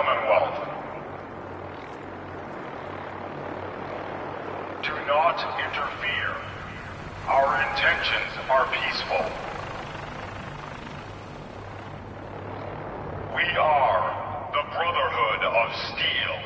Commonwealth. Do not interfere. Our intentions are peaceful. We are the Brotherhood of Steel.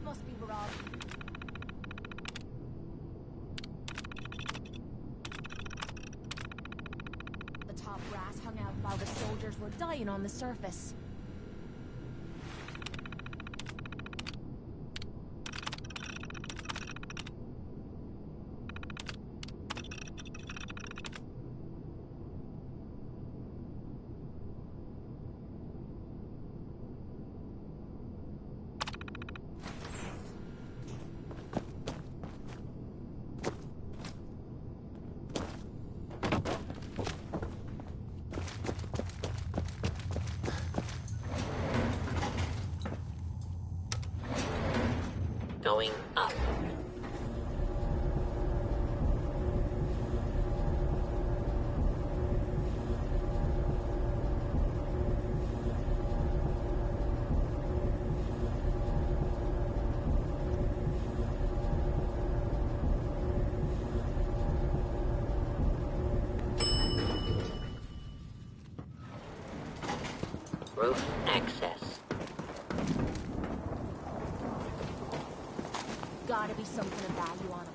Must be wrong. The top brass hung out while the soldiers were dying on the surface. Going up. Roof access. Gotta be something of value on him.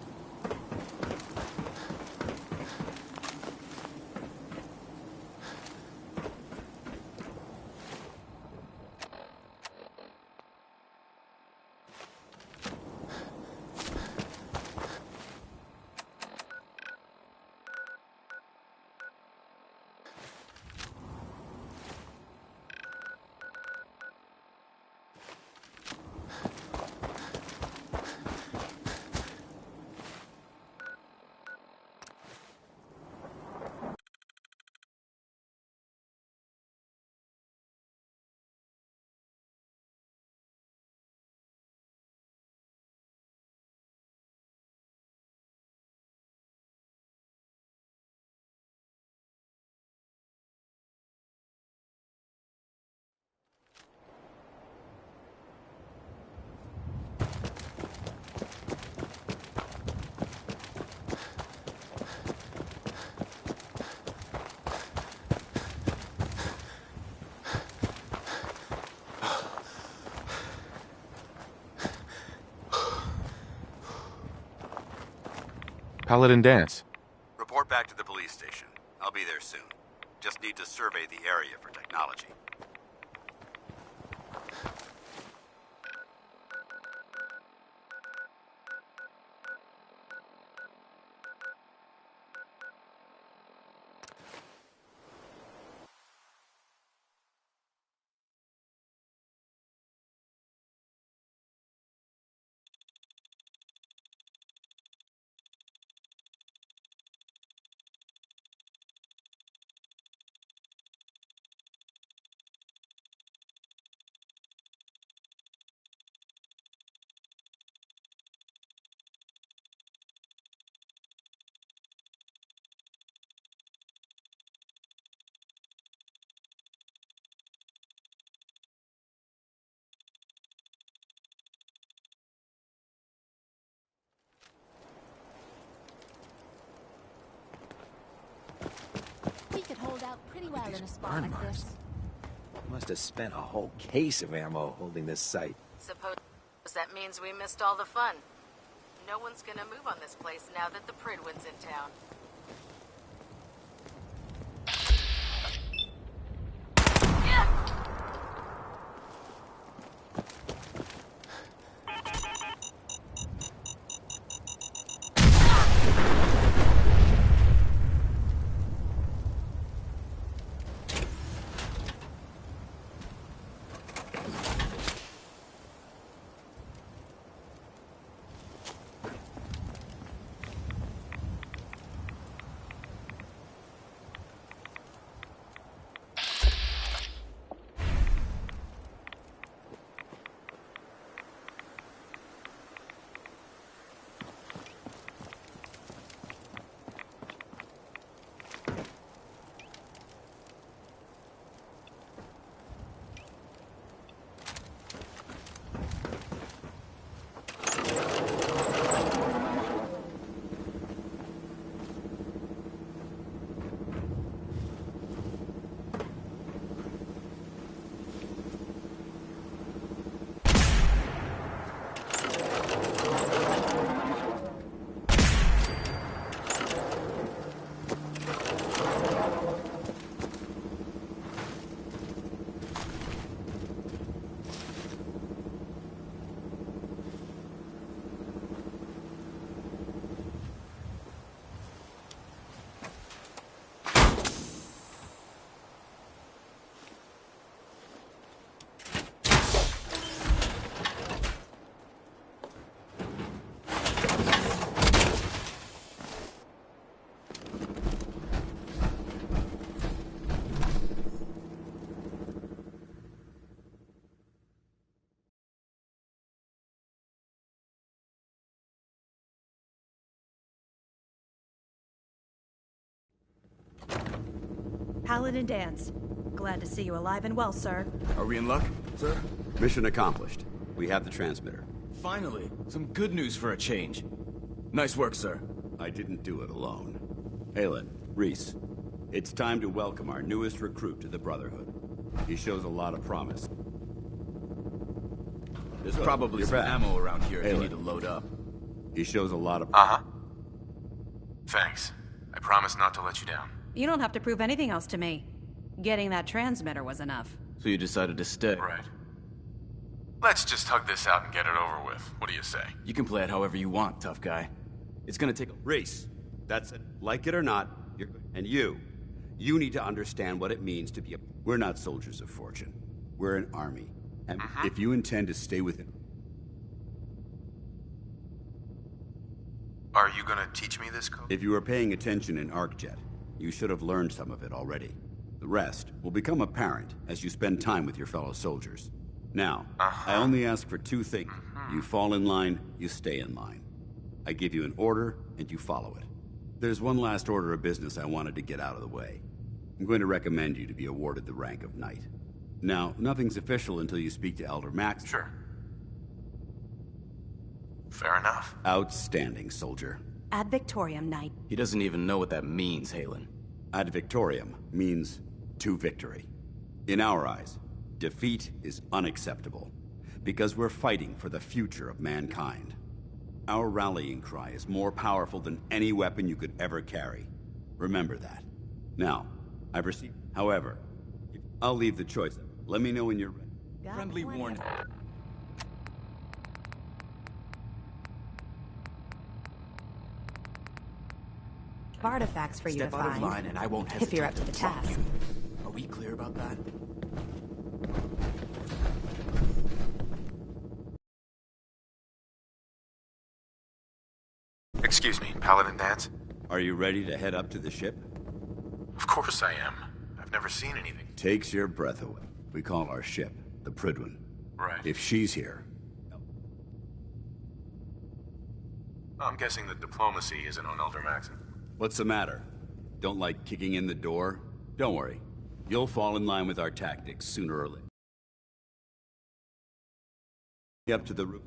Paladin Dance. Report back to the police station. I'll be there soon. Just need to survey the area for technology. We could hold out pretty well in a spot like this. Must have spent a whole case of ammo holding this site. Suppose that means we missed all the fun. No one's gonna move on this place now that the Prydwen's in town. Paladin Dance. Glad to see you alive and well, sir. Are we in luck, sir? Mission accomplished. We have the transmitter. Finally, some good news for a change. Nice work, sir. I didn't do it alone. Aelin, Rhys, it's time to welcome our newest recruit to the Brotherhood. He shows a lot of promise. There's probably some back. ammo around here if you Aelin. need to load up. He shows a lot of... Uh-huh. Thanks. I promise not to let you down. You don't have to prove anything else to me. Getting that transmitter was enough. So you decided to stay. Right. Let's just hug this out and get it over with. What do you say? You can play it however you want, tough guy. It's gonna take a... Rhys, that's it. Like it or not, you're... And you need to understand what it means to be a... We're not soldiers of fortune. We're an army. And if you intend to stay with it... Are you gonna teach me this code? If you were paying attention in ArcJet, you should have learned some of it already. The rest will become apparent as you spend time with your fellow soldiers. Now, I only ask for two things. You fall in line, you stay in line. I give you an order, and you follow it. There's one last order of business I wanted to get out of the way. I'm going to recommend you to be awarded the rank of Knight. Now, nothing's official until you speak to Elder Max. Sure. Fair enough. Outstanding, soldier. Ad Victoriam, Knight. He doesn't even know what that means, Halen. Ad Victoriam means to victory. In our eyes, defeat is unacceptable, because we're fighting for the future of mankind. Our rallying cry is more powerful than any weapon you could ever carry. Remember that. Now, I've received... However, I'll leave the choice. Let me know when you're ready. Friendly warning. Artifacts for you Step to out find. of line and I won't hesitate if you're up to the drop task. you. Are we clear about that? Excuse me, Paladin Dance? Are you ready to head up to the ship? Of course I am. I've never seen anything. Takes your breath away. We call our ship the Prydwen. Right. If she's here... I'm guessing that diplomacy isn't on Elder Maxon. What's the matter? Don't like kicking in the door? Don't worry. You'll fall in line with our tactics sooner or later. Up to the roof.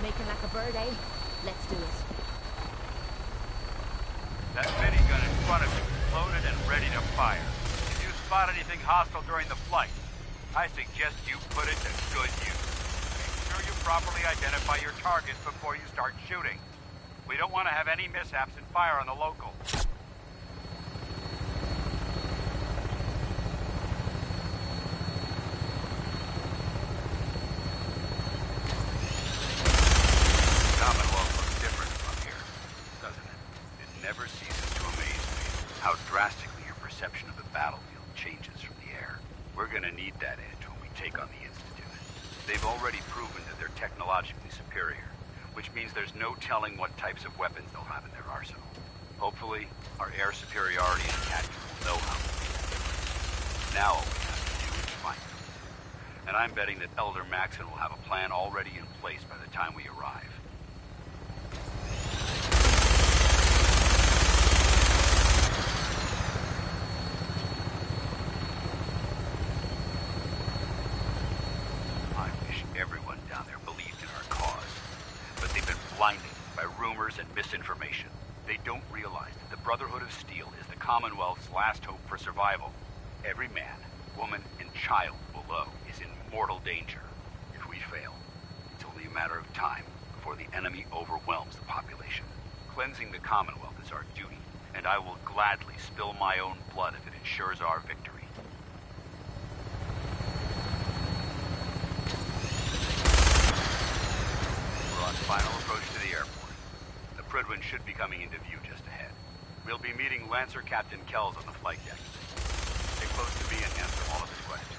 Making like a bird, eh? Let's do it. That minigun in front of you is loaded and ready to fire. If you spot anything hostile during the flight, I suggest you put it to good use. Make sure you properly identify your targets before you start shooting. We don't want to have any mishaps in fire on the local. Commonwealth looks different from here, doesn't it? It never ceases to amaze me how drastically your perception of the battlefield changes from the air. We're gonna need that edge when we take on the Institute. They've already proven that they're technologically superior, which means there's no telling what types of weapons they'll have in their arsenal. Hopefully, our air superiority and tactics will know how to make that difference. Now all we have to do is fight them. And I'm betting that Elder Maxon will have a plan already in place by the time we arrive. I wish everyone down there believed in our cause. But they've been blinded by rumors and misinformation. They don't realize that the Brotherhood of Steel is the Commonwealth's last hope for survival. Every man, woman, and child below is in mortal danger. If we fail, it's only a matter of time before the enemy overwhelms the population. Cleansing the Commonwealth is our duty, and I will gladly spill my own blood if it ensures our victory. We're on final approach to the airport. The Prydwen should be coming into view just ahead. We'll be meeting Lancer Captain Kells on the flight deck. Stay close to me and answer all of his questions.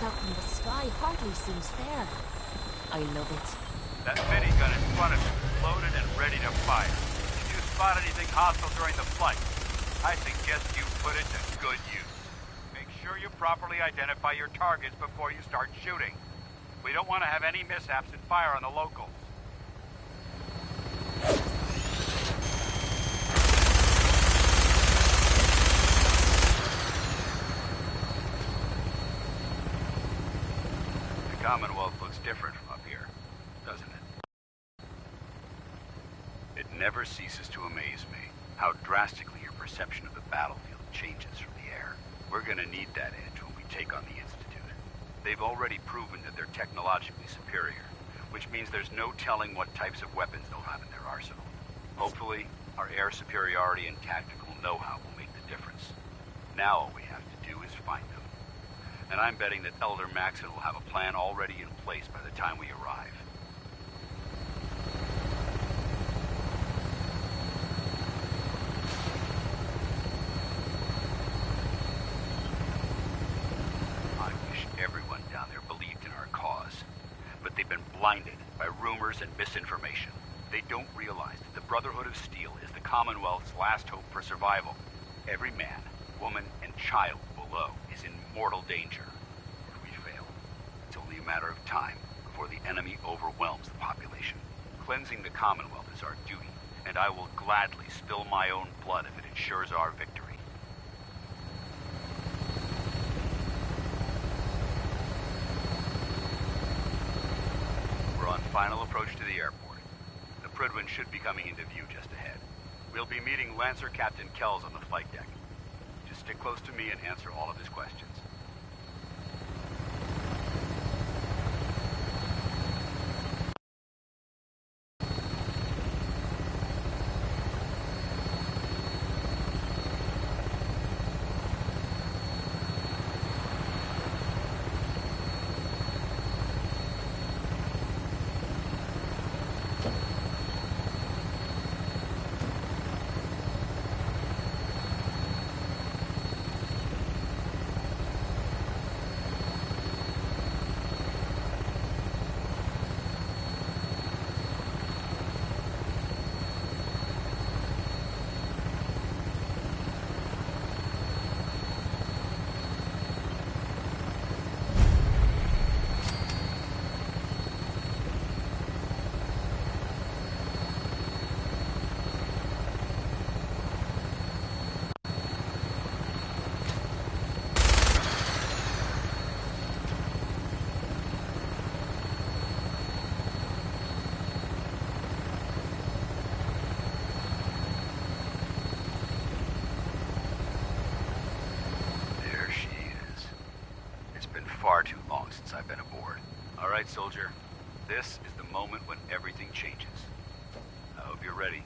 out from the sky hardly seems fair. I love it. That minigun in front of you is loaded and ready to fire. If you spot anything hostile during the flight, I suggest you put it to good use. Make sure you properly identify your targets before you start shooting. We don't want to have any mishaps and fire on the locals. The Commonwealth looks different from up here, doesn't it? It never ceases to amaze me how drastically your perception of the battlefield changes from the air. We're gonna need that edge when we take on the Institute. They've already proven that they're technologically superior, which means there's no telling what types of weapons they'll have in their arsenal. Hopefully, our air superiority and tactical know-how will make the difference. Now all we have to do is find them. And I'm betting that Elder Maxson will have a plan already in place by the time we arrive. I wish everyone down there believed in our cause. But they've been blinded by rumors and misinformation. They don't realize that the Brotherhood of Steel is the Commonwealth's last hope for survival. Every man, woman, and child below is in mortal danger. If we fail, it's only a matter of time before the enemy overwhelms the population. Cleansing the Commonwealth is our duty, and I will gladly spill my own blood if it ensures our victory. We're on final approach to the airport. The Prydwen should be coming into view just ahead. We'll be meeting Lancer Captain Kells on the flight deck. Just stick close to me and answer all of his questions. Far too long since I've been aboard. All right, soldier. This is the moment when everything changes. I hope you're ready.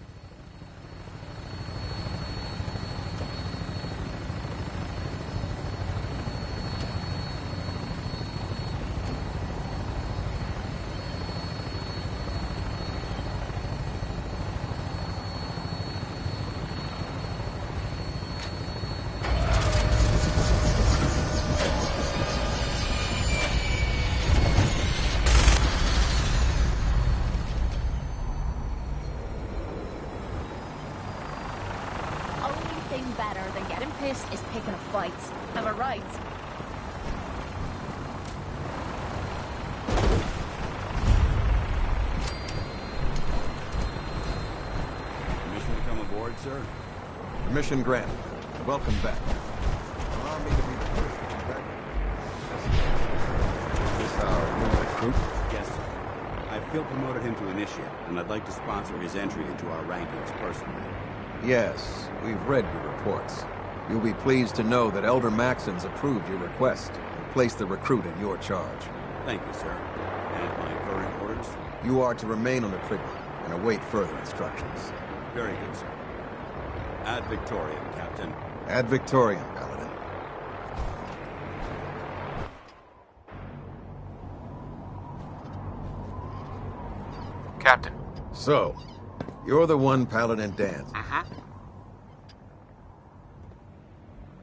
Better than getting pissed is picking a fight. Am I right? Permission to come aboard, sir? Permission granted. Welcome back. Allow me to be the first to congratulate you. Is this our new recruit? Yes, sir. I feel promoted him to initiate, and I'd like to sponsor his entry into our rankings personally. Yes, we've read your reports. You'll be pleased to know that Elder Maxson's approved your request and placed the recruit in your charge. Thank you, sir. And my current orders? You are to remain on the Prydwen and await further instructions. Very good, sir. Ad Victoriam, Captain. Ad Victoriam, Paladin. Captain. So, you're the one Paladin Danse.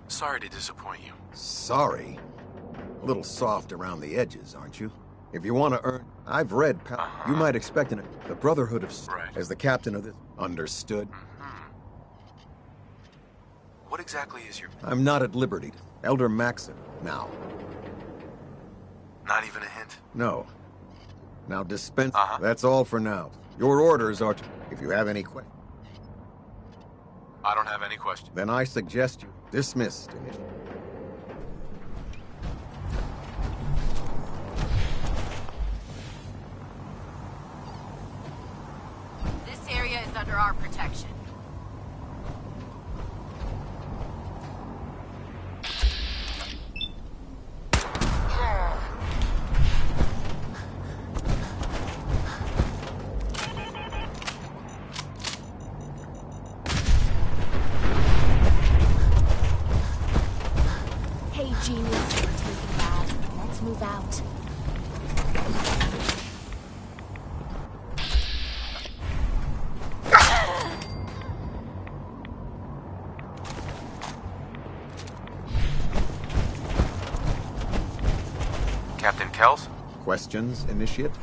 Sorry to disappoint you. Sorry? A little soft around the edges, aren't you? If you want to earn... I've read... You might expect the Brotherhood of... Right. As the captain of this... Understood? What exactly is your... I'm not at liberty. Elder Maxon, now. Not even a hint? No. Now dispense... That's all for now. Your orders are to... If you have any questions... I don't have any questions. Then I suggest you dismissed. This area is under our protection. Hey, genius, we're taking that. Let's move out. Captain Kells? Questions, Initiate?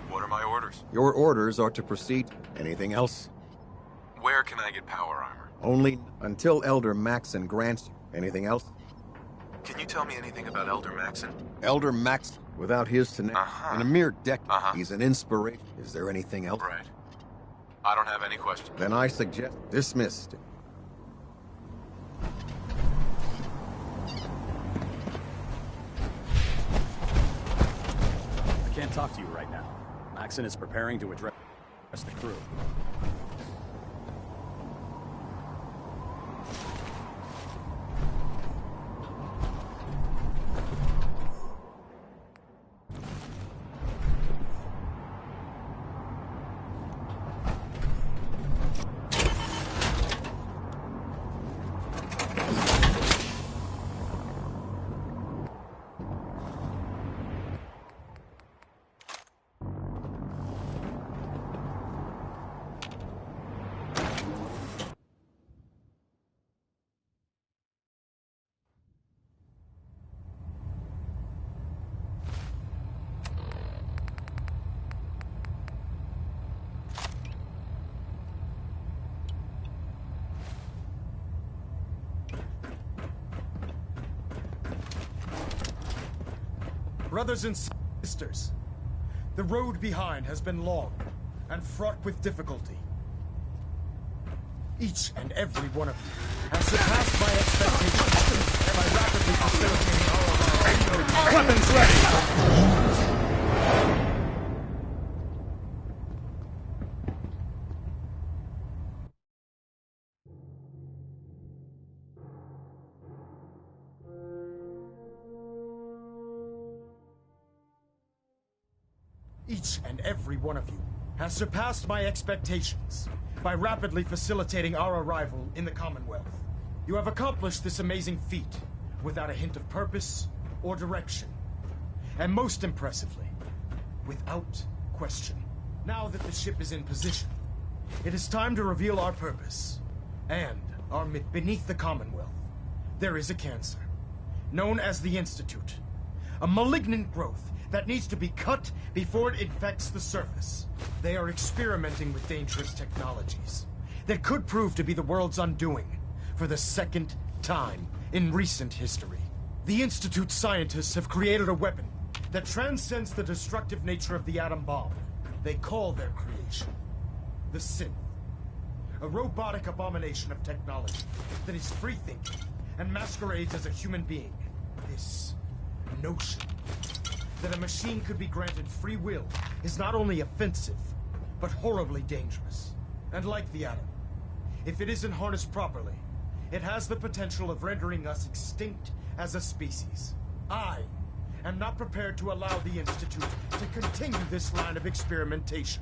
What are my orders? Your orders are to proceed. Anything else? Where can I get power armor? Only until Elder Maxon grants you. Anything else? Can you tell me anything about Elder Maxon? Elder Maxon, without his tenacious, in a mere decade, he's an inspiration. Is there anything else? Right. I don't have any questions. Then I suggest dismissed. I can't talk to you right now. Maxon is preparing to address the crew. Brothers and sisters, the road behind has been long and fraught with difficulty. Each and every one of you has surpassed my expectations by rapidly facilitating our... Weapons ready! Each and every one of you has surpassed my expectations by rapidly facilitating our arrival in the Commonwealth. You have accomplished this amazing feat without a hint of purpose or direction. And most impressively, without question. Now that the ship is in position, it is time to reveal our purpose and our mission. Beneath the Commonwealth, there is a cancer, known as the Institute. A malignant growth that needs to be cut before it infects the surface. They are experimenting with dangerous technologies that could prove to be the world's undoing for the second time in recent history. The Institute scientists have created a weapon that transcends the destructive nature of the atom bomb. They call their creation the Synth, a robotic abomination of technology that is free-thinking and masquerades as a human being. This notion that a machine could be granted free will is not only offensive, but horribly dangerous. And like the atom, if it isn't harnessed properly, it has the potential of rendering us extinct as a species. I am not prepared to allow the Institute to continue this line of experimentation.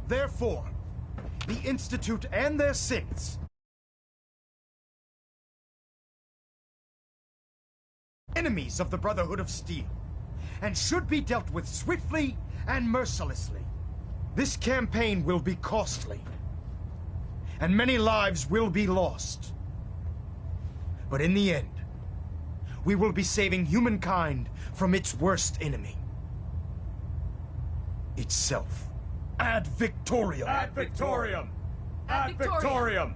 Therefore, the Institute and their synths enemies of the Brotherhood of Steel, and should be dealt with swiftly and mercilessly. This campaign will be costly, and many lives will be lost. But in the end, we will be saving humankind from its worst enemy. Itself. Ad Victoriam! Ad Victoriam! Ad Victoriam!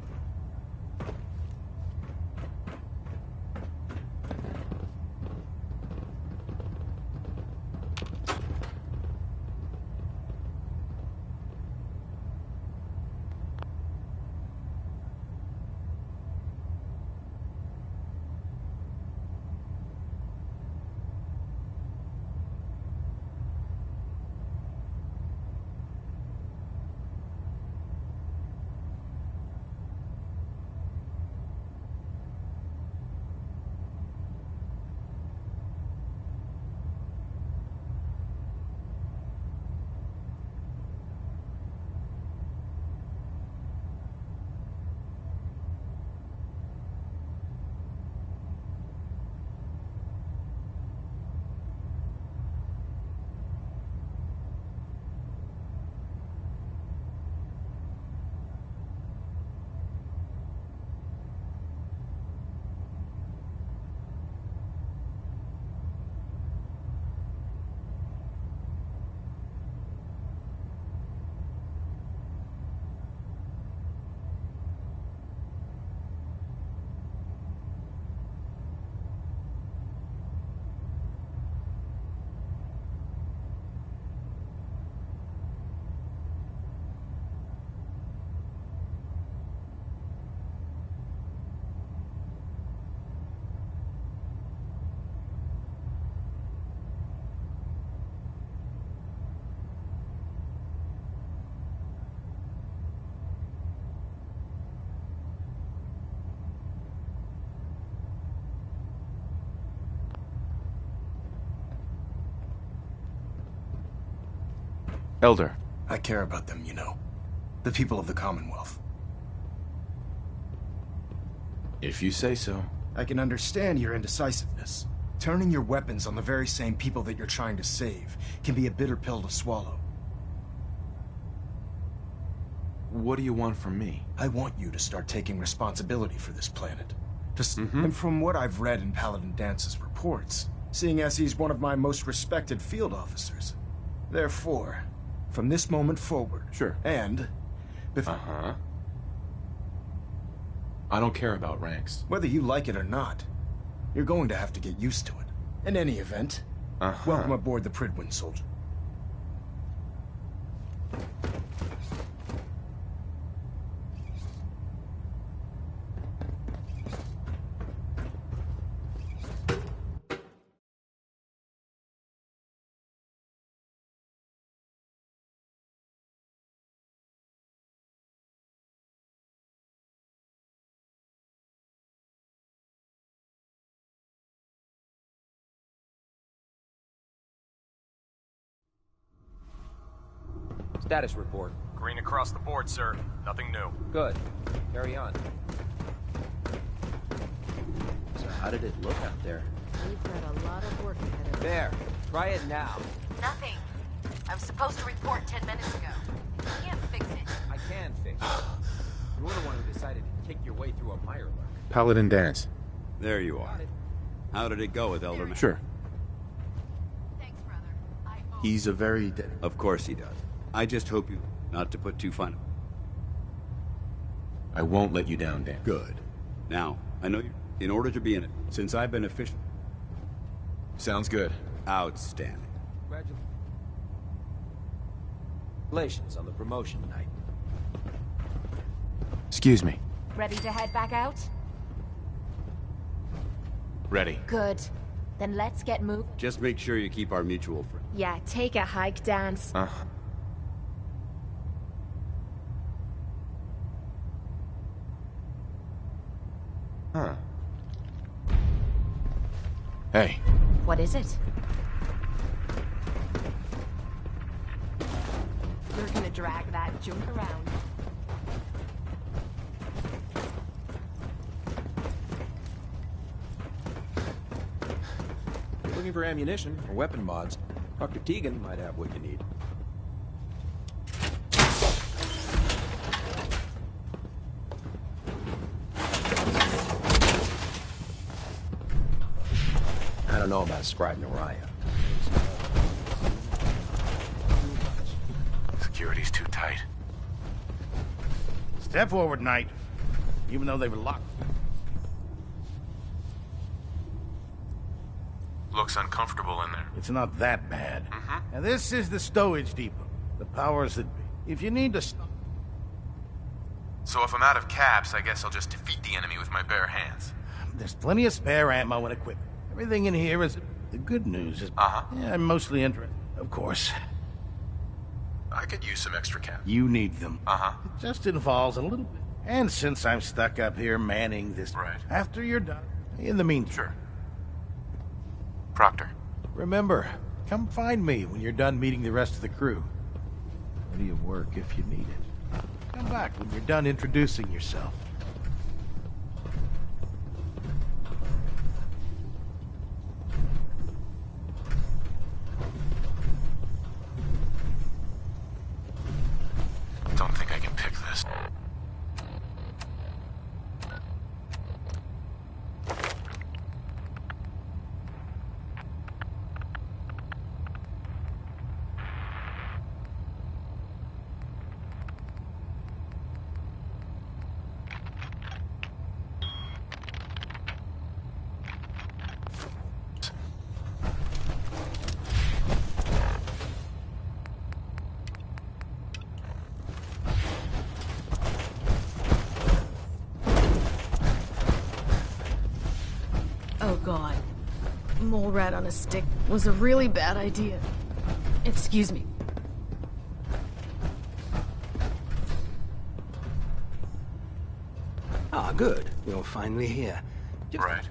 Elder. I care about them, you know. The people of the Commonwealth. If you say so. I can understand your indecisiveness. Turning your weapons on the very same people that you're trying to save can be a bitter pill to swallow. What do you want from me? I want you to start taking responsibility for this planet. And from what I've read in Paladin Dance's reports, seeing as he's one of my most respected field officers. Therefore, from this moment forward... Sure. And... I don't care about ranks. Whether you like it or not, you're going to have to get used to it. In any event, welcome aboard the Prydwen, soldier. Status report. Green across the board, sir. Nothing new. Good. Carry on. So how did it look out there? We've got a lot of work ahead of us. There. Try it now. Nothing. I was supposed to report 10 minutes ago. You can't fix it. I can fix it. You're the one who decided to kick your way through a Mirelurk. Paladin Dance. There you are. How did it go with Elder? Sure. Thanks, brother. He's a very... Of course he does. I just hope you not to put too fun. I won't let you down, Dan. Good. Now, I know you... In order to be in it, since I've been official... Sounds good. Outstanding. Congratulations on the promotion night. Excuse me. Ready to head back out? Ready. Good. Then let's get moving. Just make sure you keep our mutual friend. Yeah, take a hike, Dance. Hey. What is it? You're gonna drag that junk around. If you're looking for ammunition or weapon mods, Dr. Tegan might have what you need. know about Scribe Naraya. Security's too tight. Step forward, Knight. Even though they were locked. Looks uncomfortable in there. It's not that bad. Now, this is the Stowage Depot. The powers that be. If you need to stop... So if I'm out of caps, I guess I'll just defeat the enemy with my bare hands. There's plenty of spare ammo and equipment. Everything in here is... The good news is... Yeah, I'm mostly interested. Of course. I could use some extra caps. You need them. It just involves a little bit. And since I'm stuck up here manning this... Right. After you're done. In the meantime... Sure. Proctor. Remember, come find me when you're done meeting the rest of the crew. Plenty of work if you need it. Come back when you're done introducing yourself. Don't think I can pick this. Oh god. Mole rat on a stick was a really bad idea. Excuse me. Ah, good. You're finally here. Right.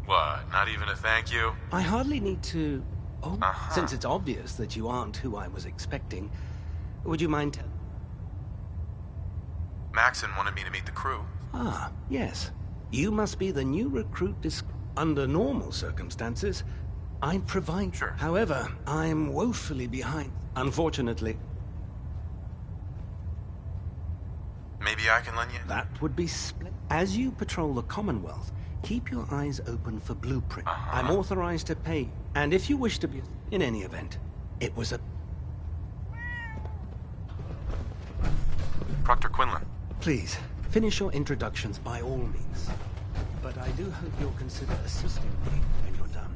What, not even a thank you? I hardly need to... Oh, since it's obvious that you aren't who I was expecting, would you mind Maxon wanted me to meet the crew. Ah, yes. You must be the new recruit under normal circumstances. I'd provide... Sure. However, I'm woefully behind. Unfortunately. Maybe I can lend you... That would be split. As you patrol the Commonwealth, keep your eyes open for blueprint. I'm authorized to pay. And if you wish to be... In any event, it was a... Proctor Quinlan. Please, finish your introductions by all means. But I do hope you'll consider assisting me when you're done.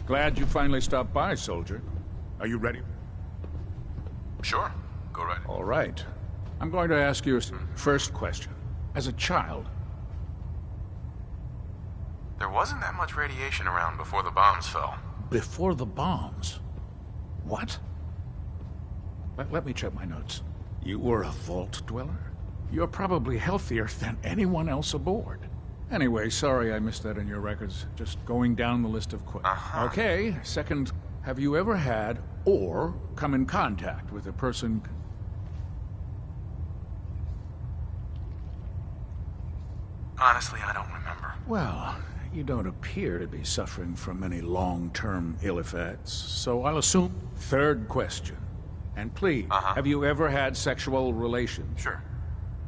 Glad you finally stopped by, soldier. Are you ready? Sure. Go right ahead. All right. I'm going to ask you a first question. As a child... There wasn't that much radiation around before the bombs fell. Before the bombs? What? Let me check my notes. You were a vault dweller? You're probably healthier than anyone else aboard. Anyway, sorry I missed that in your records. Just going down the list of questions. Okay, second, have you ever had or come in contact with a person... Honestly, I don't remember. Well, you don't appear to be suffering from any long-term ill effects, so I'll assume... Third question. And please, have you ever had sexual relations? Sure.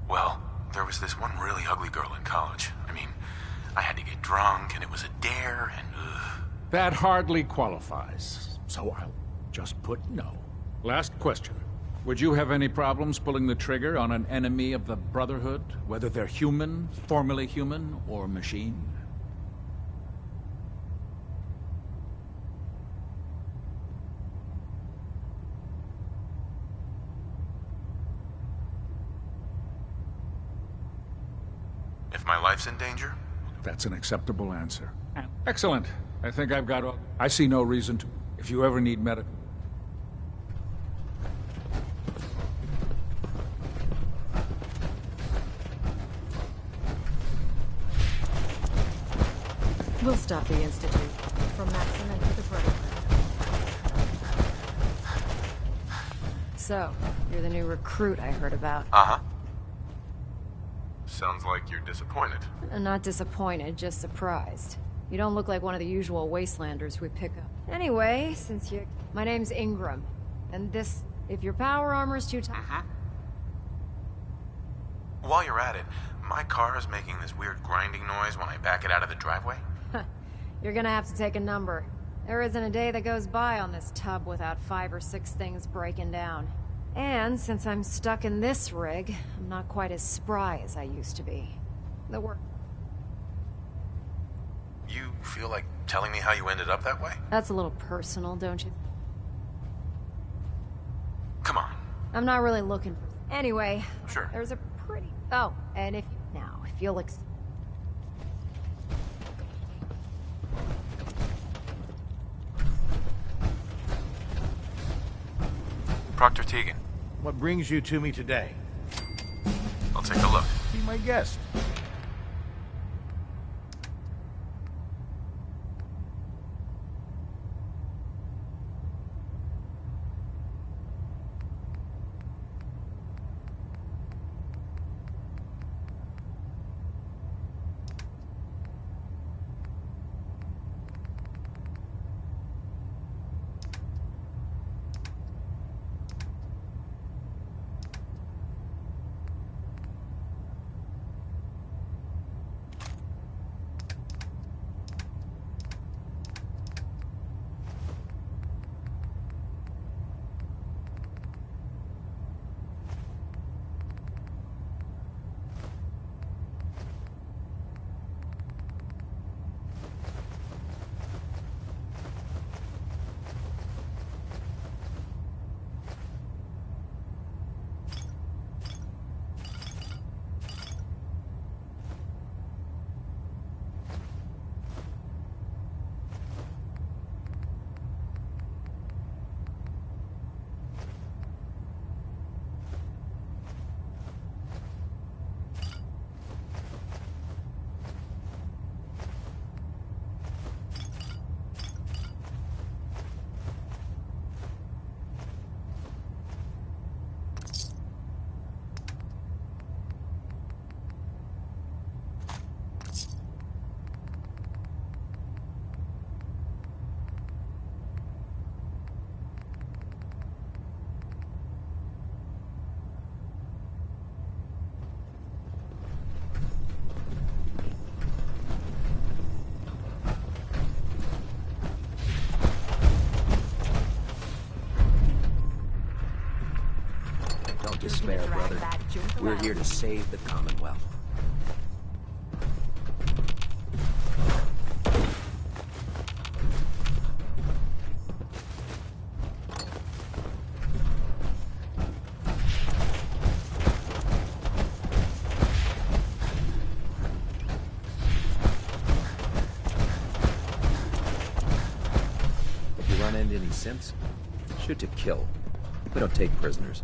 Well, there was this one really ugly girl in college. I mean, I had to get drunk, and it was a dare, and That hardly qualifies, so I'll just put no. Last question. Would you have any problems pulling the trigger on an enemy of the Brotherhood, whether they're human, formerly human, or machine? If my life's in danger? That's an acceptable answer. Excellent. I think I've got all... I see no reason to... If you ever need medical... We'll stop the Institute. From Maxon and to the Brotherhood. So, you're the new recruit I heard about. Sounds like you're disappointed. Not disappointed, just surprised. You don't look like one of the usual wastelanders we pick up. Anyway, since you... My name's Ingram. And this... If your power armor's too tight... While you're at it, my car is making this weird grinding noise when I back it out of the driveway. You're gonna have to take a number. There isn't a day that goes by on this tub without 5 or 6 things breaking down. And since I'm stuck in this rig, I'm not quite as spry as I used to be. The work... You feel like telling me how you ended up that way? That's a little personal, don't you? Come on. I'm not really looking for... Anyway, sure. There's a pretty... Oh, and if you'll Proctor Teagan. What brings you to me today? I'll take a look. Be my guest. Despair, brother. We're here to save the Commonwealth. If you run into any synths, shoot to kill. We don't take prisoners.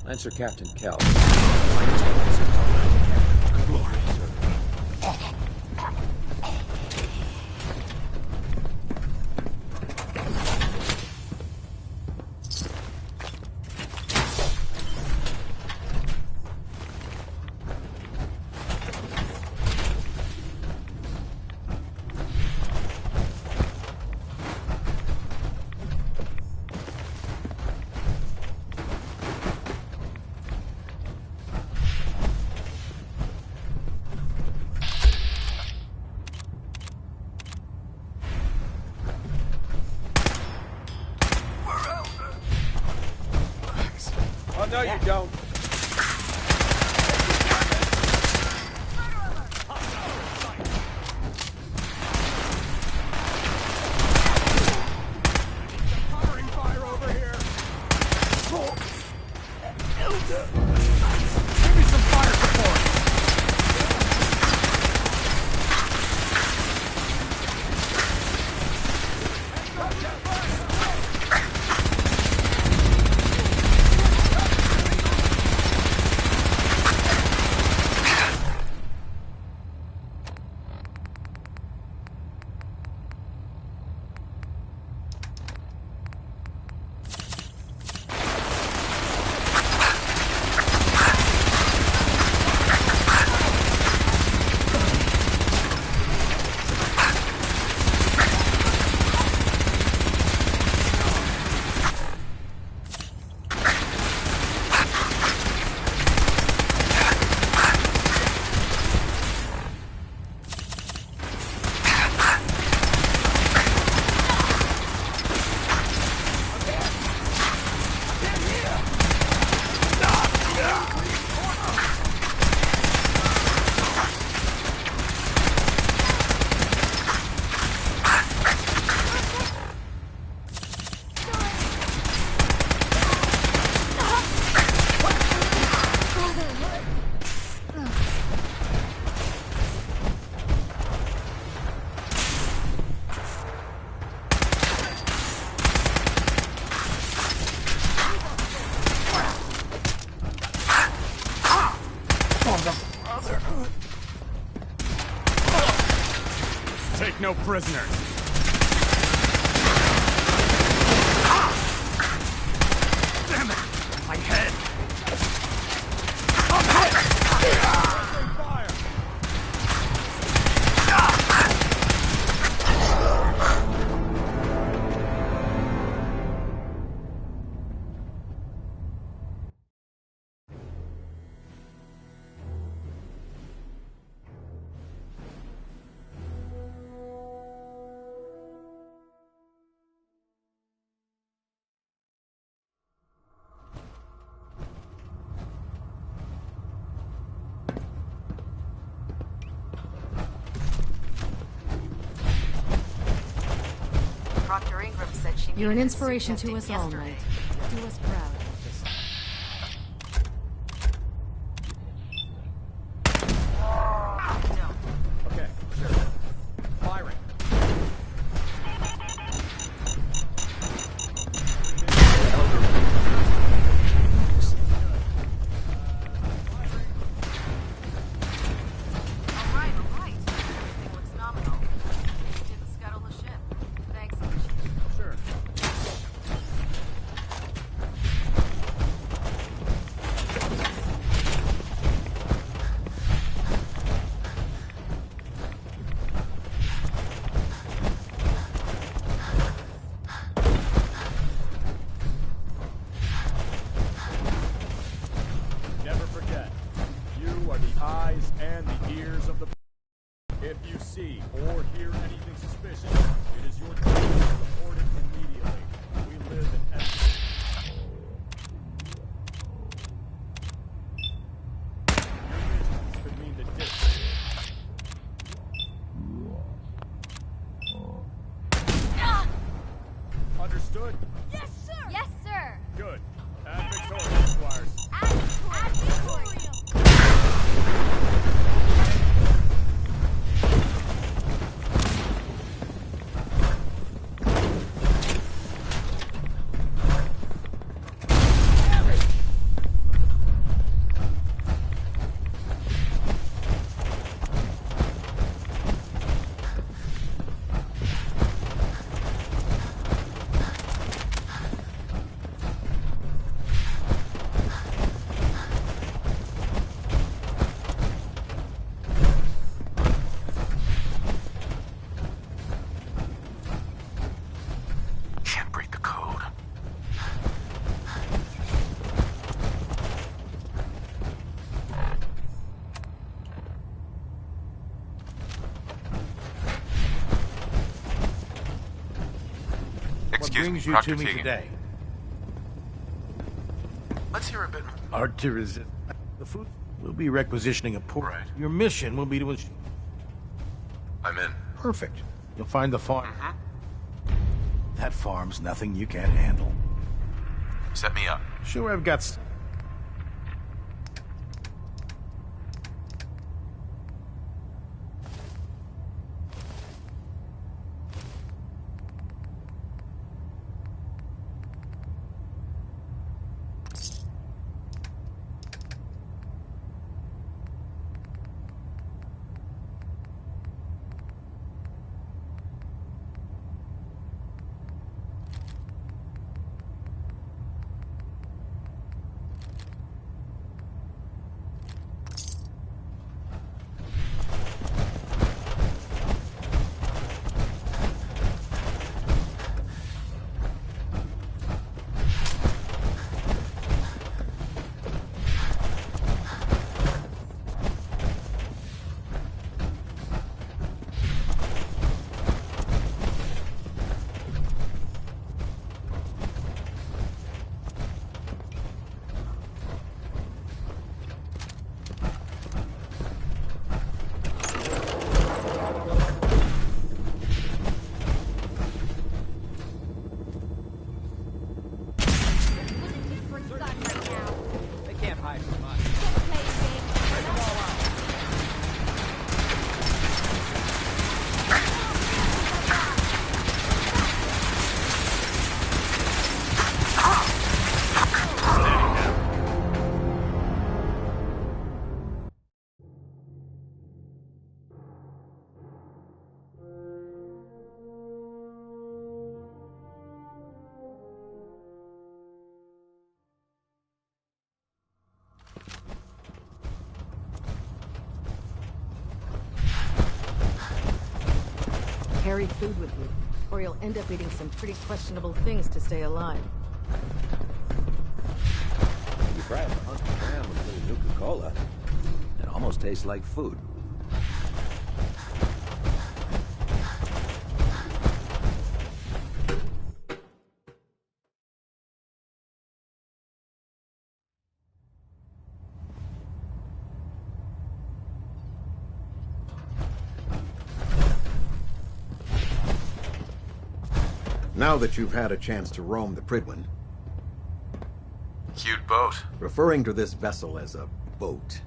Lancer Captain Kell. Good Lord. No, you don't. Covering fire over here. Give me some fire support. take no prisoners. Damn it! My head! I'm hit! Dr. Ingram said she You're an needed inspiration this to us all, yesterday. Knight. Do us proud. Okay, sure. Firing. All right. Everything looks nominal. Didn't scuttle the ship. Thanks. Sure. Never forget, you are the eyes and the ears of the... If you see or hear anything suspicious, it is your duty to report it immediately. We live in... Your vision could mean the ditch. Understood? Yes, sir. Yes, sir. Good. Ad Victoriam, Squires. Ad Victoriam. Can't break the code. What Excuse brings me, you Dr. to me Tegan. today? Let's hear a bit more. Hard to resist. The food will be requisitioning a port. Right. Your mission will be to... I'm in. Perfect. You'll find the farm. That farm's nothing you can't handle. Set me up. Sure, I've got... carry food with you, or you'll end up eating some pretty questionable things to stay alive. You try a 100 gram with a little Nuka-Cola, it almost tastes like food. Now that you've had a chance to roam the Prydwen... Cute boat. Referring to this vessel as a boat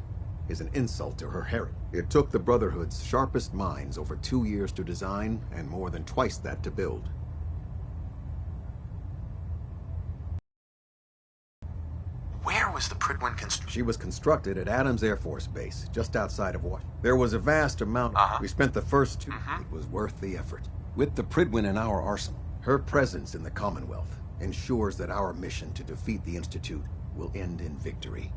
is an insult to her heritage. It took the Brotherhood's sharpest minds over 2 years to design, and more than twice that to build. Where was the Prydwen constructed? She was constructed at Adams Air Force Base, just outside of Washington. There was a vast amount. We spent the first 2. It was worth the effort. With the Prydwen in our arsenal, her presence in the Commonwealth ensures that our mission to defeat the Institute will end in victory.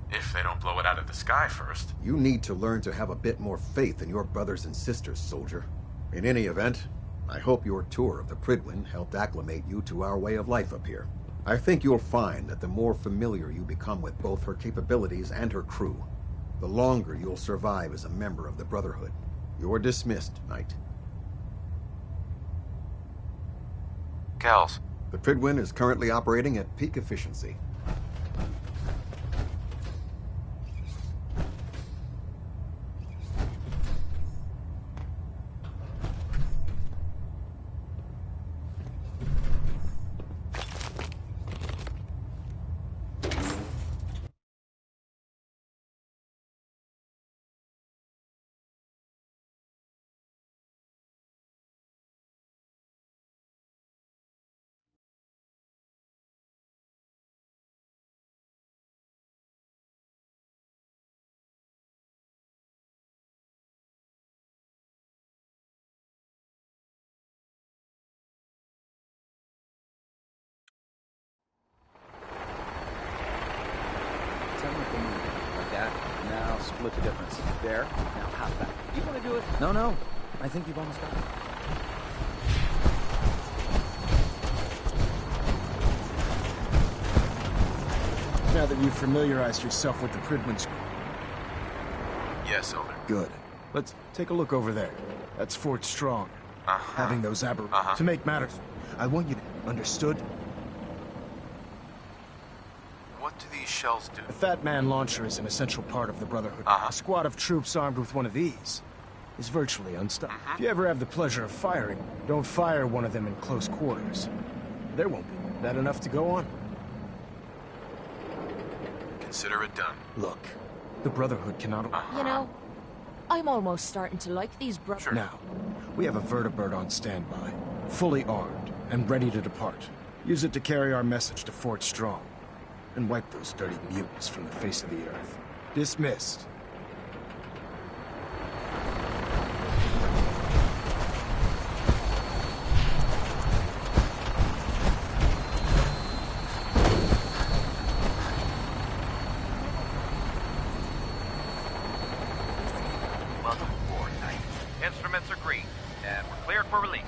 If they don't blow it out of the sky first. You need to learn to have a bit more faith in your brothers and sisters, soldier. In any event, I hope your tour of the Prydwen helped acclimate you to our way of life up here. I think you'll find that the more familiar you become with both her capabilities and her crew, the longer you'll survive as a member of the Brotherhood. You're dismissed, Knight. Kells. The Prydwen is currently operating at peak efficiency. Like that. Now split the difference. There. Now half back. You want to do it? No. I think you've almost got it. Now that you've familiarized yourself with the Prydwen's... Yes, Elder. Good. Let's take a look over there. That's Fort Strong. Having those To make matters, I want you to... Understood? What do these shells do? The Fat Man launcher is an essential part of the Brotherhood. A squad of troops armed with one of these is virtually unstoppable. If you ever have the pleasure of firing, don't fire one of them in close quarters. There won't be that enough to go on. Consider it done. Look, the Brotherhood cannot... You know, I'm almost starting to like these Now, we have a vertibird on standby, fully armed and ready to depart. Use it to carry our message to Fort Strong and wipe those dirty mutants from the face of the earth. Dismissed. Welcome aboard, Knight. Instruments are green, and we're cleared for release.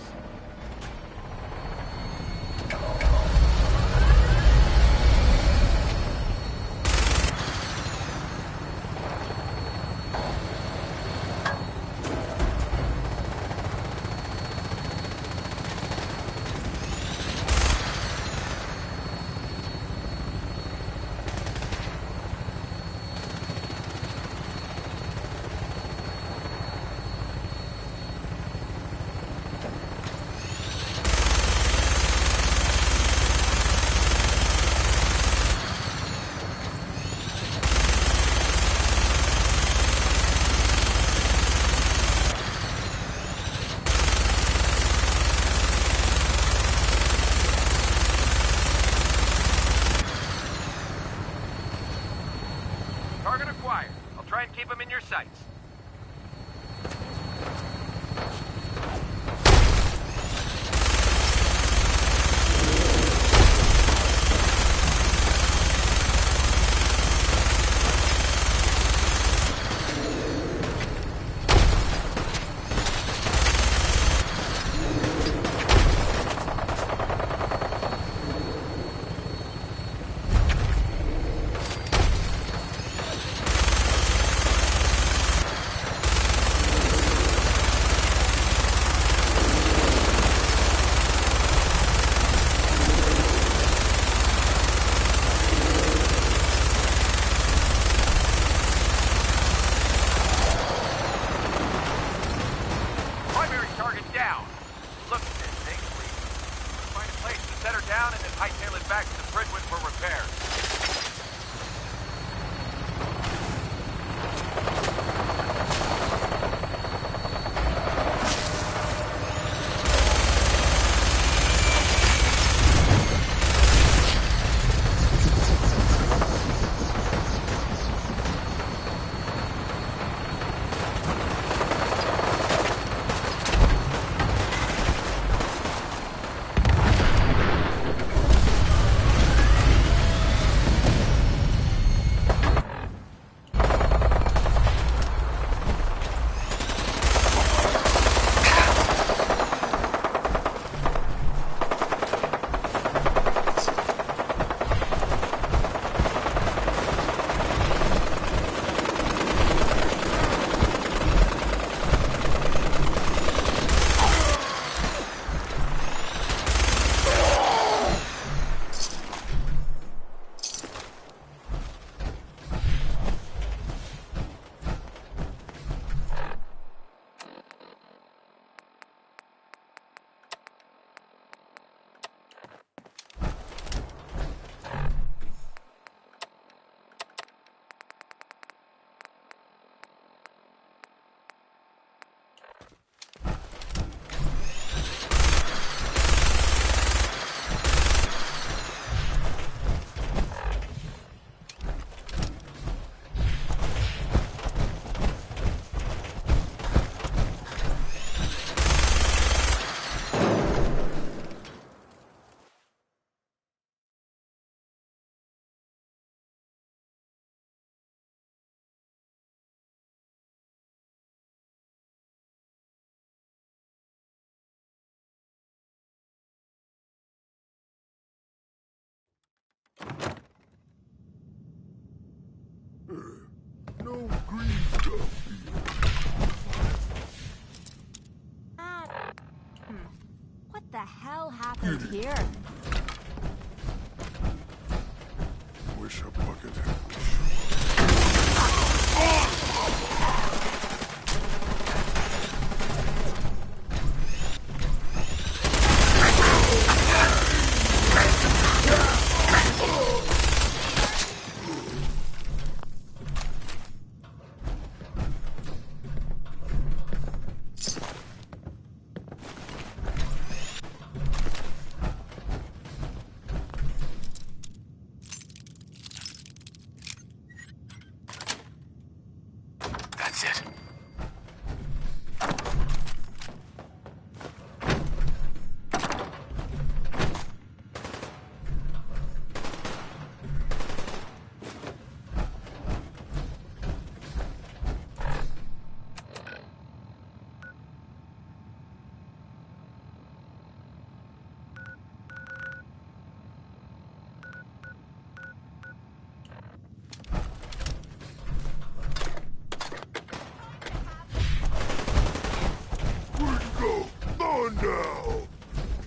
Target acquired. I'll try and keep him in your sights. What the hell happened here? Wish a bucket had That's it.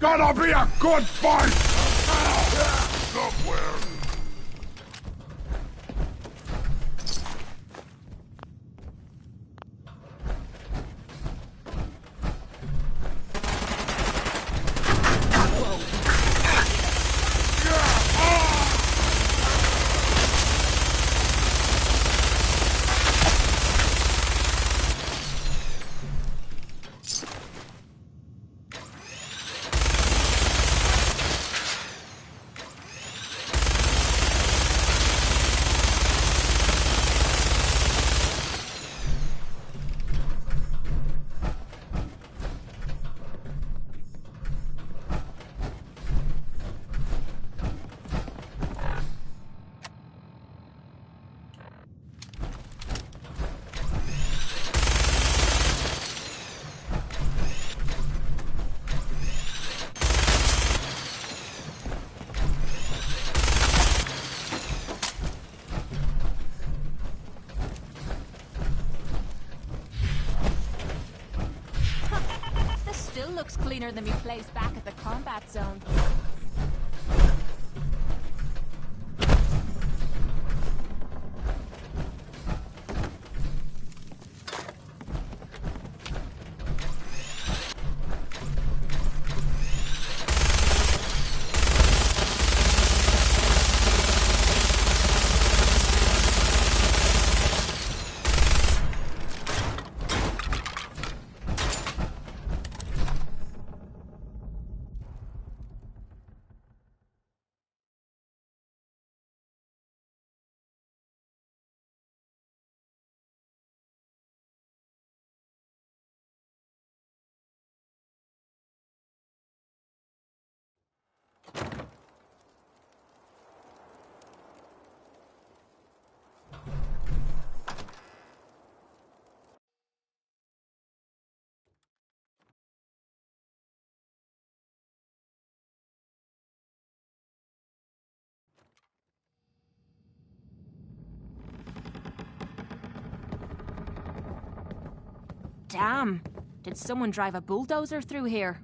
Gonna be a good fight! Somewhere. Looks cleaner than me place back at the combat zone. Damn! Did someone drive a bulldozer through here?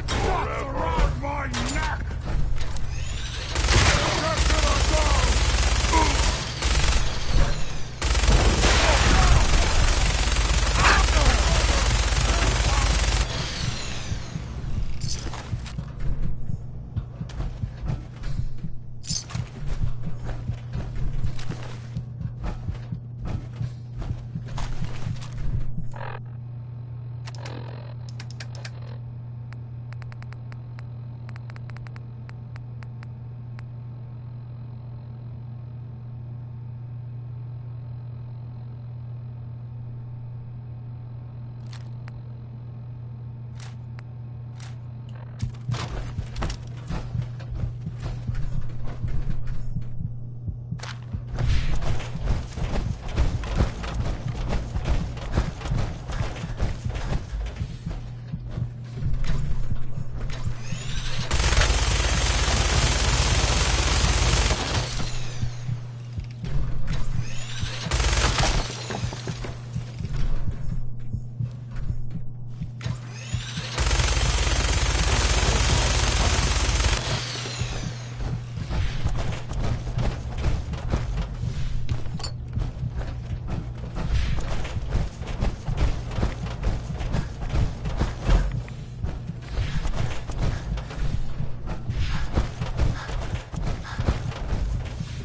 Tied around my neck! Get to the ground!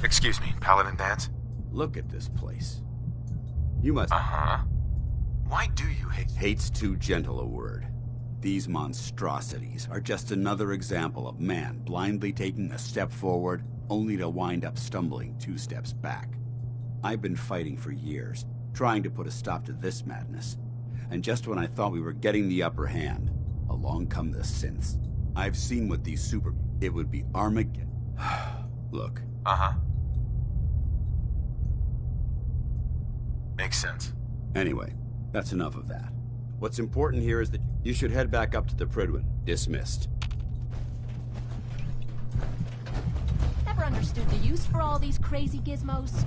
Excuse me, Paladin Danse? Look at this place. You must... Uh-huh. Why do you hate... Hate's too gentle a word. These monstrosities are just another example of man blindly taking a step forward, only to wind up stumbling 2 steps back. I've been fighting for years, trying to put a stop to this madness. And just when I thought we were getting the upper hand, along come the synths. I've seen what these super... It would be Armageddon. Look. Uh-huh. Makes sense. Anyway, that's enough of that. What's important here is that you should head back up to the Prydwen. Dismissed. Never understood the use for all these crazy gizmos.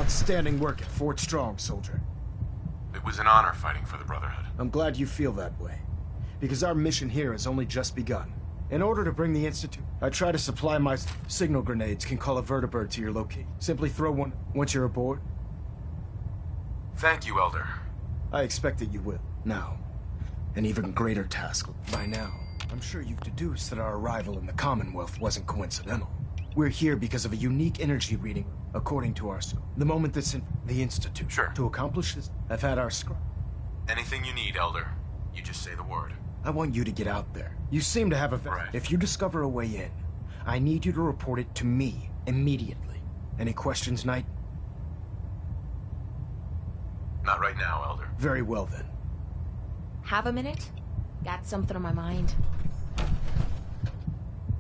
Outstanding work at Fort Strong, soldier. It was an honor fighting for the Brotherhood. I'm glad you feel that way, because our mission here has only just begun. In order to bring the Institute, I try to supply my signal grenades can call a vertibird to your location. Simply throw one once you're aboard. Thank you, Elder. I expect that you will. Now, an even greater task. By now, I'm sure you've deduced that our arrival in the Commonwealth wasn't coincidental. We're here because of a unique energy reading, according to our... The moment that's in the Institute. Sure. To accomplish this, I've had our scribe. Anything you need, Elder. You just say the word. I want you to get out there. You seem to have a... Right. If you discover a way in, I need you to report it to me immediately. Any questions, Knight? Not right now, Elder. Very well, then. Have a minute? Got something on my mind.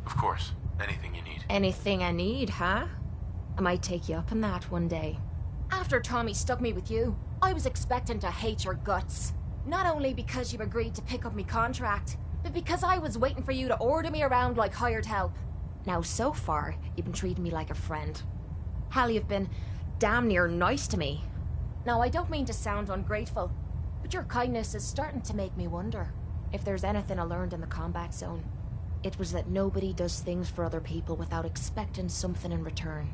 Of course. Anything you need. Anything I need, huh? I might take you up on that one day. After Tommy stuck me with you, I was expecting to hate your guts. Not only because you agreed to pick up me contract, but because I was waiting for you to order me around like hired help. Now, so far, you've been treating me like a friend. Hell, you've been damn near nice to me. Now, I don't mean to sound ungrateful, but your kindness is starting to make me wonder if there's anything I learned in the combat zone. It was that nobody does things for other people without expecting something in return.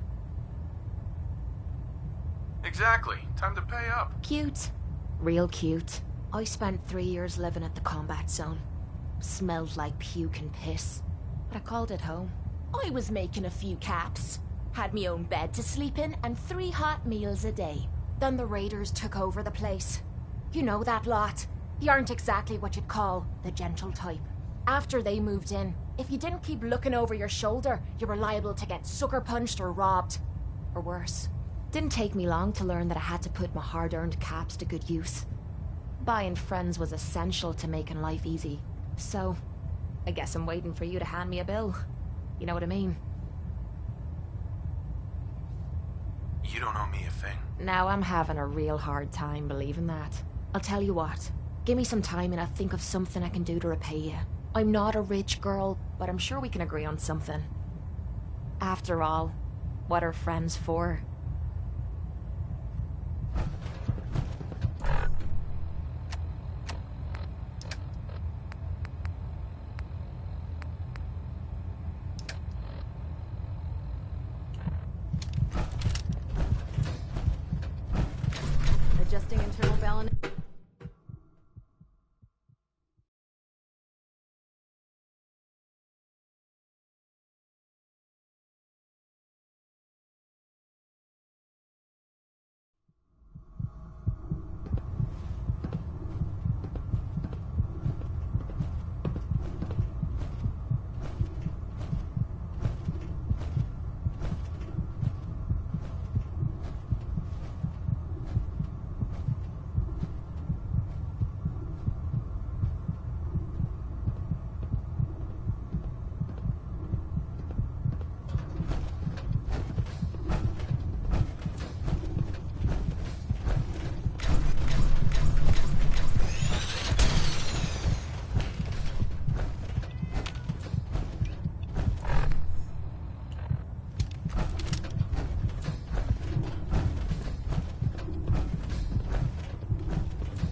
Exactly. Time to pay up. Cute. Real cute. I spent 3 years living at the combat zone. Smelled like puke and piss. But I called it home. I was making a few caps. Had me own bed to sleep in and 3 hot meals a day. Then the raiders took over the place. You know that lot. You aren't exactly what you'd call the gentle type. After they moved in, if you didn't keep looking over your shoulder, you were liable to get sucker punched or robbed. Or worse. Didn't take me long to learn that I had to put my hard-earned caps to good use. Buying friends was essential to making life easy. So, I guess I'm waiting for you to hand me a bill. You know what I mean? You don't owe me a thing. Now I'm having a real hard time believing that. I'll tell you what. Give me some time and I'll think of something I can do to repay you. I'm not a rich girl, but I'm sure we can agree on something. After all, what are friends for? Adjusting internal balance.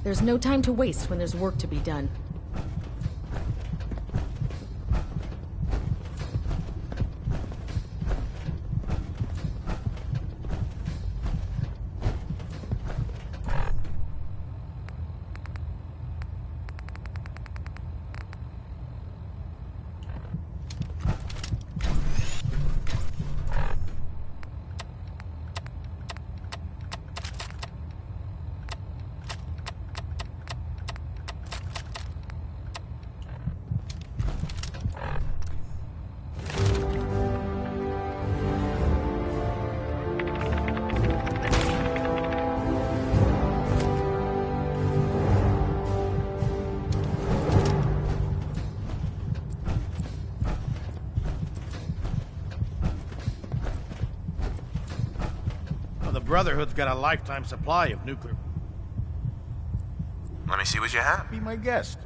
There's no time to waste when there's work to be done. The Brotherhood's got a lifetime supply of nuclear. Let me see what you have. Be my guest.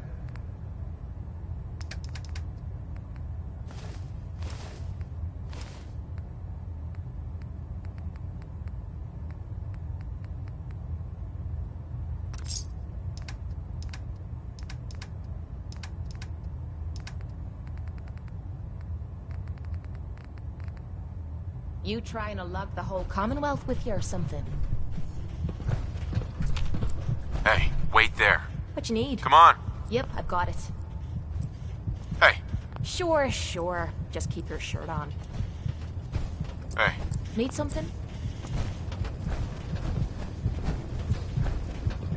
You trying to lug the whole Commonwealth with you or something? Hey, wait there. What you need? Come on. Yep, I've got it. Hey. Sure, sure. Just keep your shirt on. Hey. Need something?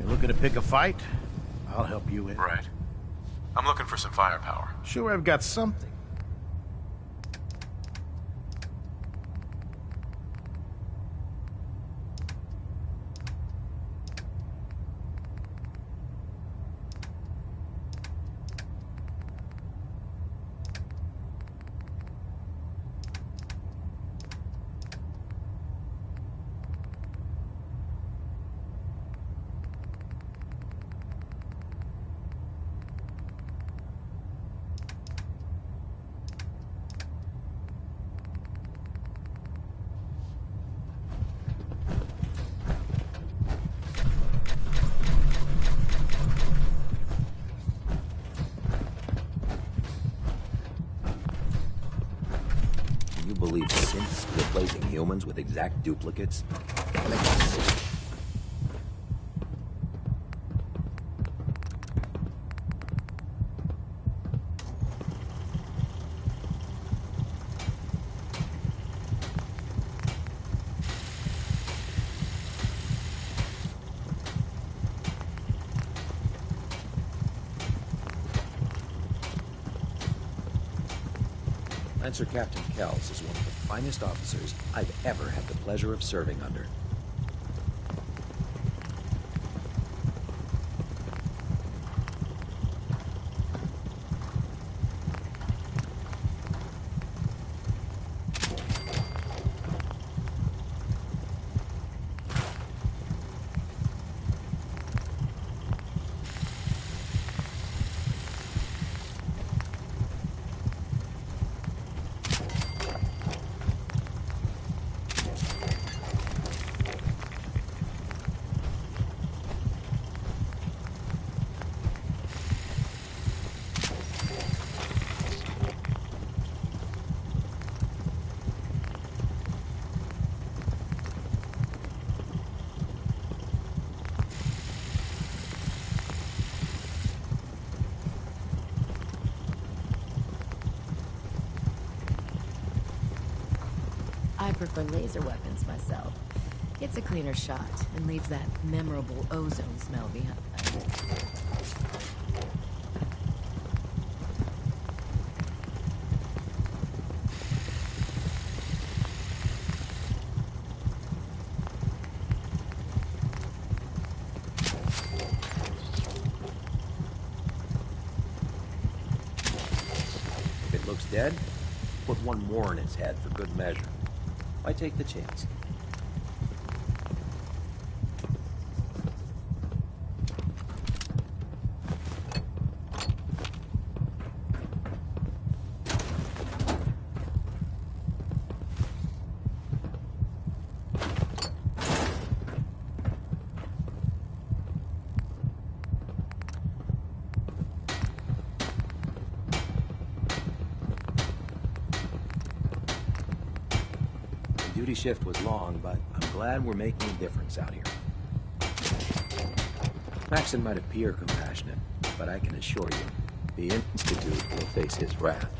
You're looking to pick a fight? I'll help you in. Right. I'm looking for some firepower. Sure, I've got something. Can you believe synths replacing humans with exact duplicates? Lancer Captain Kells is one of the finest officers I've ever had the pleasure of serving under. I prefer laser weapons myself. It's a cleaner shot and leaves that memorable ozone smell behind. If it looks dead, put one more in its head for good measure. Why take the chance? Duty shift was long, but I'm glad we're making a difference out here. Maxon might appear compassionate, but I can assure you, the Institute will face his wrath.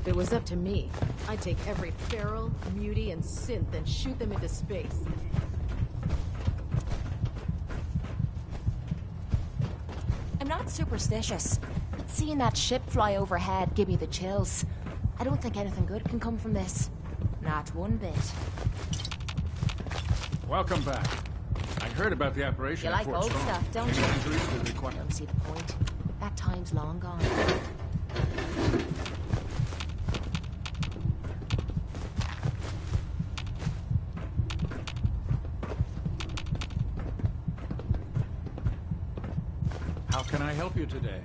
If it was up to me, I'd take every feral, mutie, and synth and shoot them into space. I'm not superstitious. Seeing that ship fly overhead gave me the chills. I don't think anything good can come from this. Not one bit. Welcome back. I heard about the operation You at like Fort old Strong. stuff, don't Any you? injuries that require- Don't see the point. That time's long gone. How can I help you today?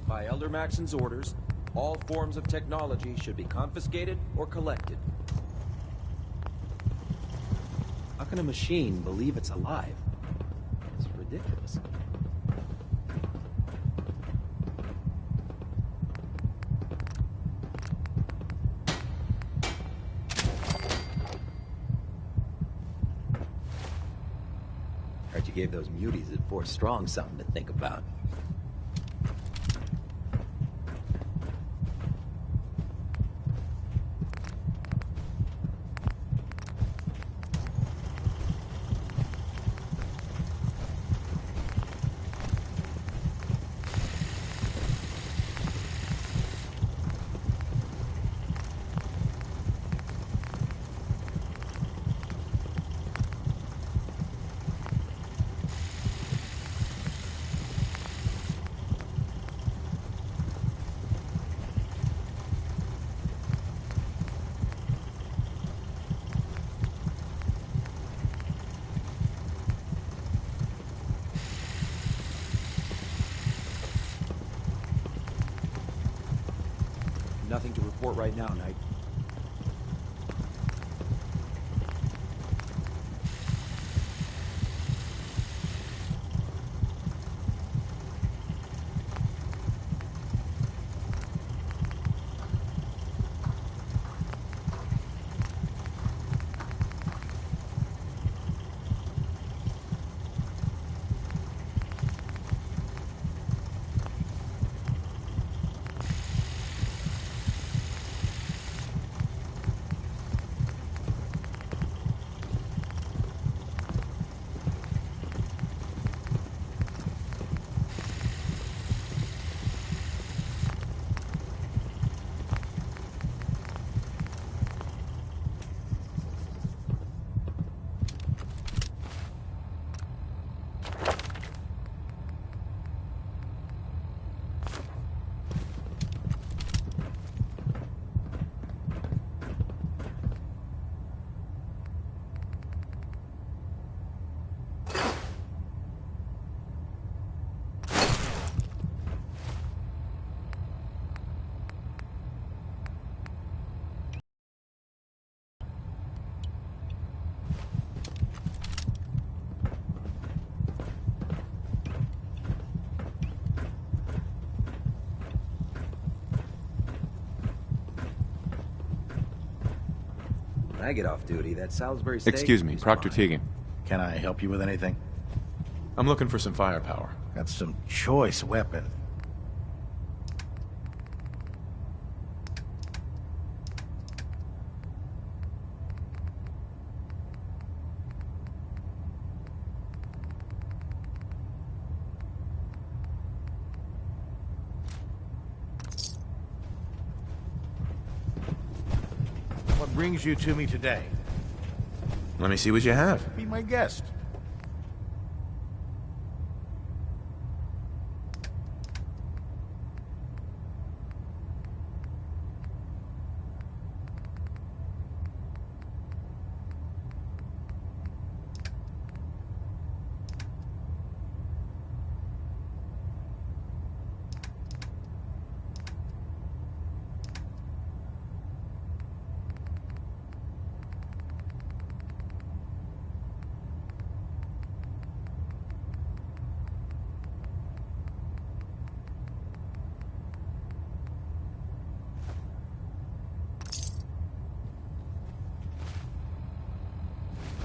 By Elder Maxon's orders, all forms of technology should be confiscated or collected. How can a machine believe it's alive? It's ridiculous. Heard you gave those muties at Fort Strong something to think about. Nothing to report right now, Knight. When I get off duty, that Salisbury steak... Excuse me, is Proctor mine. Teagan. Can I help you with anything? I'm looking for some firepower. Got some choice weapon. brings you to me today? Let me see what you have. Be my guest.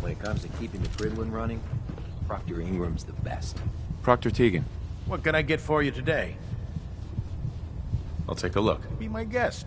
When it comes to keeping the Prydwen running, Proctor Ingram's the best. Proctor Tegan. What can I get for you today? I'll take a look. Be my guest.